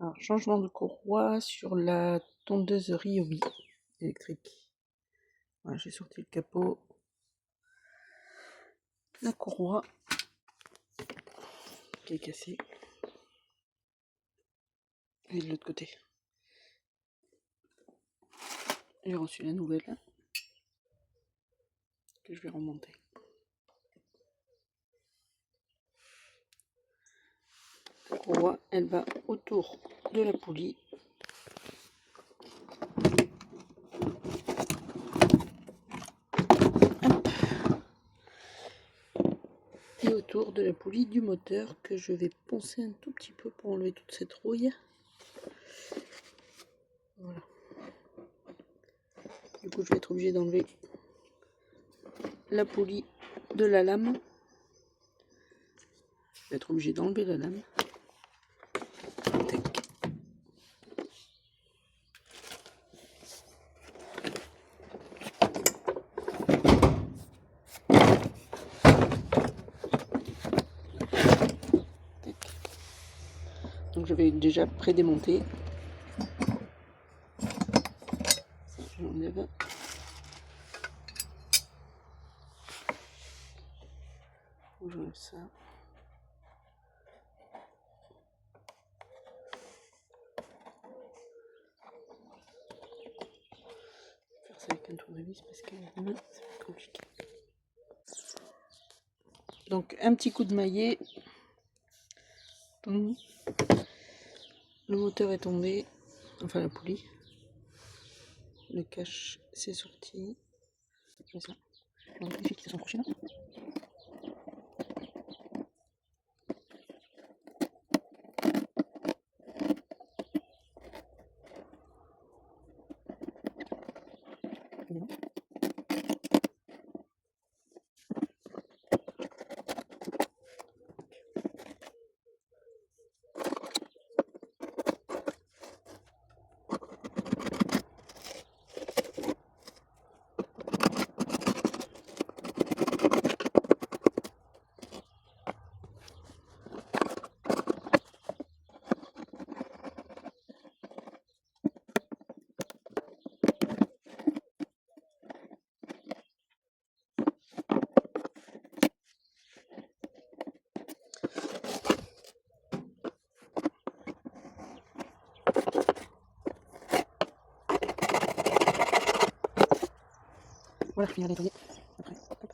Alors, changement de courroie sur la tondeuse Ryobi électrique. Voilà, j'ai sorti le capot, la courroie qui est cassée, et de l'autre côté. J'ai reçu la nouvelle que je vais remonter. La courroie, elle va autour de la poulie. Et autour de la poulie du moteur que je vais poncer un tout petit peu pour enlever toute cette rouille. Voilà. Du coup, je vais être obligée d'enlever la poulie de la lame. Je vais être obligée d'enlever la lame. Tac. Donc je vais déjà pré-démonter. J'enlève. J'enlève ça. Faire ça avec un tournevis parce que ça va être compliqué. Donc un petit coup de maillet. Le moteur est tombé. Enfin la poulie. Le cache s'est sorti. Comme ça. On va vérifier qu'ils sont accrochés là. Voilà, je finis à nettoyer. Après, hop.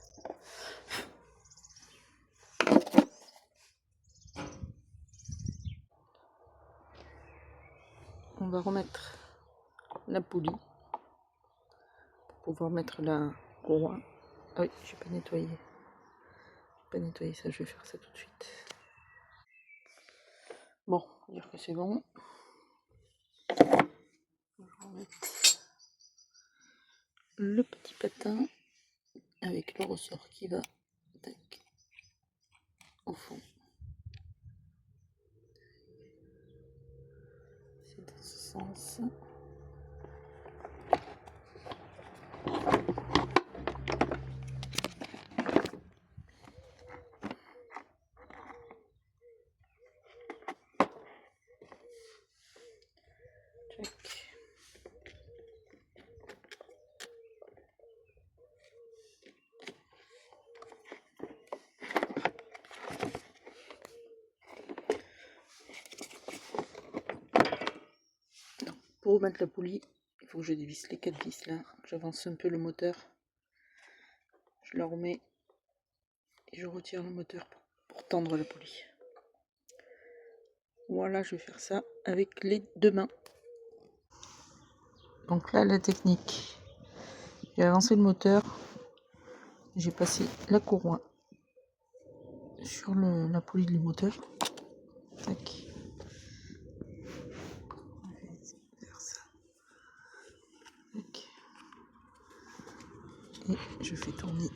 On va remettre la poulie pour pouvoir mettre la courroie. Ah oui, j'ai pas nettoyé. Pas nettoyé ça, je vais faire ça tout de suite. Bon, on va dire que c'est bon. Je vais remettre le petit patin avec le ressort qui va tac, au fond. C'est dans ce sens. Pour remettre la poulie, il faut que je dévisse les 4 vis là. J'avance un peu le moteur. Je la remets et je retire le moteur pour tendre la poulie. Voilà, je vais faire ça avec les deux mains. Donc là, la technique. J'ai avancé le moteur. J'ai passé la courroie sur la poulie du moteur. Tac. Faire ça. Tac. Et je fais tourner.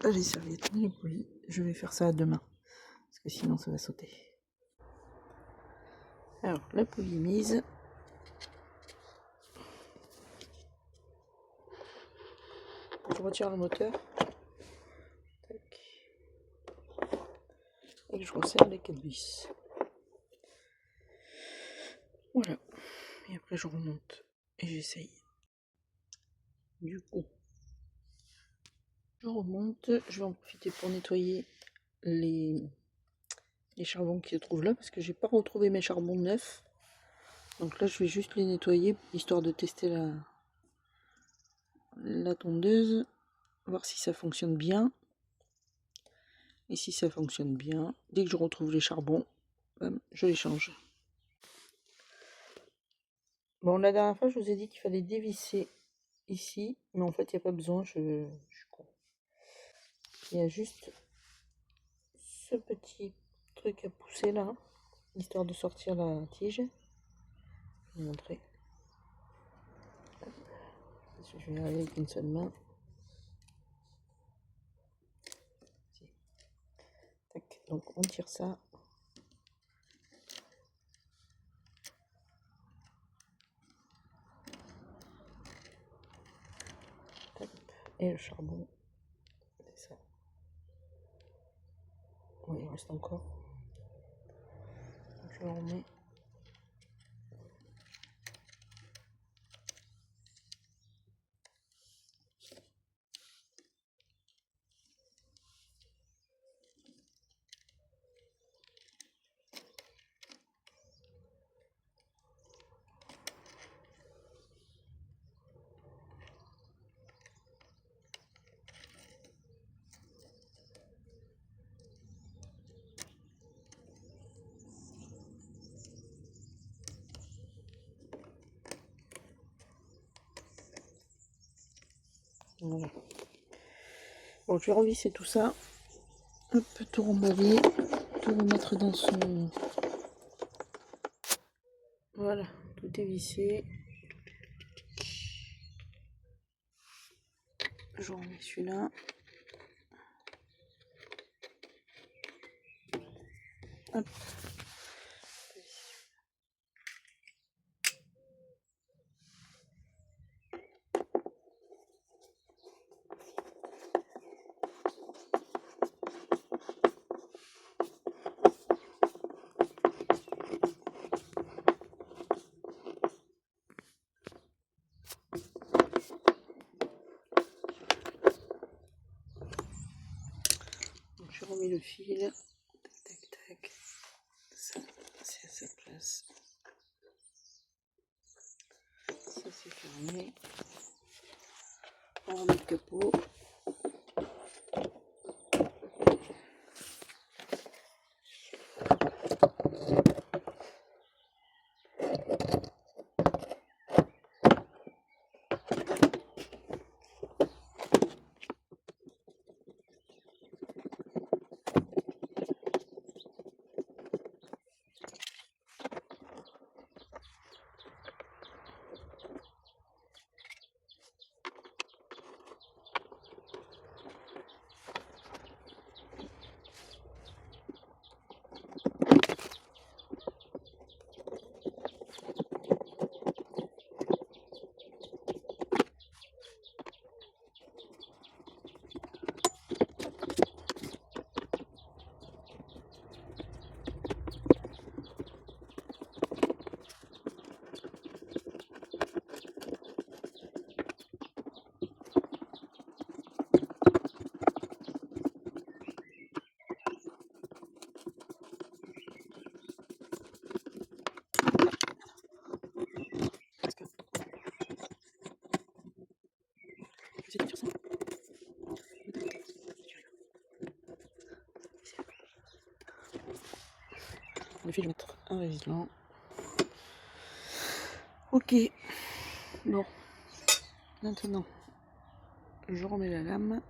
Là, j'ai servi à tourner la poulie. Je vais faire ça à deux mains. Parce que sinon, ça va sauter. Alors, la poulie mise. Je retire le moteur. Tac. Et je resserre les 4 vis. Voilà. Et après je remonte et j'essaye. Du coup, je remonte. Je vais en profiter pour nettoyer les charbons qui se trouvent là parce que j'ai pas retrouvé mes charbons neufs. Donc là je vais juste les nettoyer histoire de tester la tondeuse, voir si ça fonctionne bien. Et si ça fonctionne bien, dès que je retrouve les charbons, je les change. Bon, la dernière fois je vous ai dit qu'il fallait dévisser ici, mais en fait il n'y a pas besoin, je suis con. Il y a juste ce petit truc à pousser là, histoire de sortir la tige. Je vais vous montrer. Je vais y arriver avec une seule main. Tac. Donc on tire ça. Tac. Et le charbon, c'est ça. Oui, il reste encore. Donc, je le remets. Voilà. Bon, je vais revisser tout ça. Un peu tout remballer, tout remettre dans son... Voilà, tout est vissé. Je remets celui-là. Hop. Donc, je remets le fil. Tac, tac, tac. Ça, c'est à sa place. Ça, c'est fermé. On remet le capot. Le fil, je vais mettre un résilient. Ok. Bon. Maintenant, je remets la lame.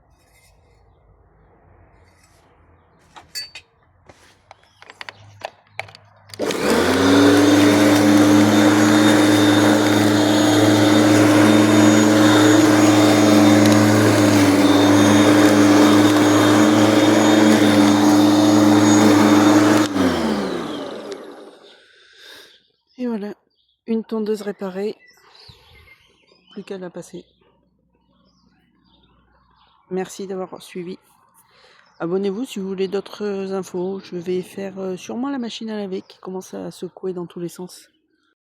Et voilà, une tondeuse réparée. Plus qu'à la passer. Merci d'avoir suivi. Abonnez-vous si vous voulez d'autres infos. Je vais faire sûrement la machine à laver qui commence à secouer dans tous les sens.